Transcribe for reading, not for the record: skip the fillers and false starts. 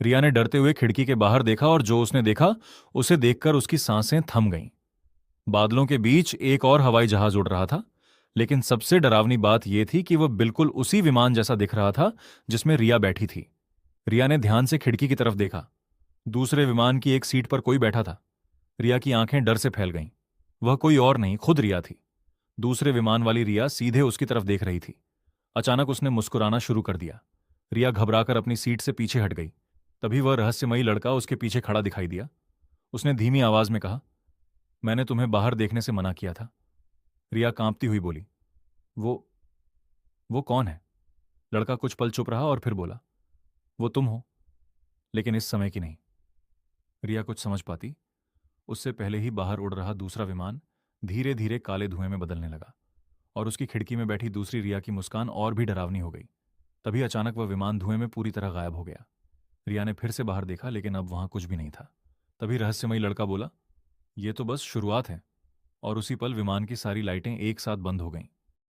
रिया ने डरते हुए खिड़की के बाहर देखा और जो उसने देखा उसे देखकर उसकी सांसें थम गईं। बादलों के बीच एक और हवाई जहाज उड़ रहा था, लेकिन सबसे डरावनी बात यह थी कि वह बिल्कुल उसी विमान जैसा दिख रहा था जिसमें रिया बैठी थी। रिया ने ध्यान से खिड़की की तरफ देखा। दूसरे विमान की एक सीट पर कोई बैठा था। रिया की आंखें डर से फैल गईं। वह कोई और नहीं, खुद रिया थी। दूसरे विमान वाली रिया सीधे उसकी तरफ देख रही थी। अचानक उसने मुस्कुराना शुरू कर दिया। रिया घबराकर अपनी सीट से पीछे हट गई। तभी वह रहस्यमयी लड़का उसके पीछे खड़ा दिखाई दिया। उसने धीमी आवाज में कहा, मैंने तुम्हें बाहर देखने से मना किया था। रिया कांपती हुई बोली, वो वो कौन है? लड़का कुछ पल चुप रहा और फिर बोला, वो तुम हो, लेकिन इस समय की नहीं। रिया कुछ समझ पाती उससे पहले ही बाहर उड़ रहा दूसरा विमान धीरे धीरे काले धुएं में बदलने लगा, और उसकी खिड़की में बैठी दूसरी रिया की मुस्कान और भी डरावनी हो गई। तभी अचानक वह विमान धुएं में पूरी तरह गायब हो गया। रिया ने फिर से बाहर देखा, लेकिन अब वहां कुछ भी नहीं था। तभी रहस्यमयी लड़का बोला, यह तो बस शुरुआत है। और उसी पल विमान की सारी लाइटें एक साथ बंद हो गईं।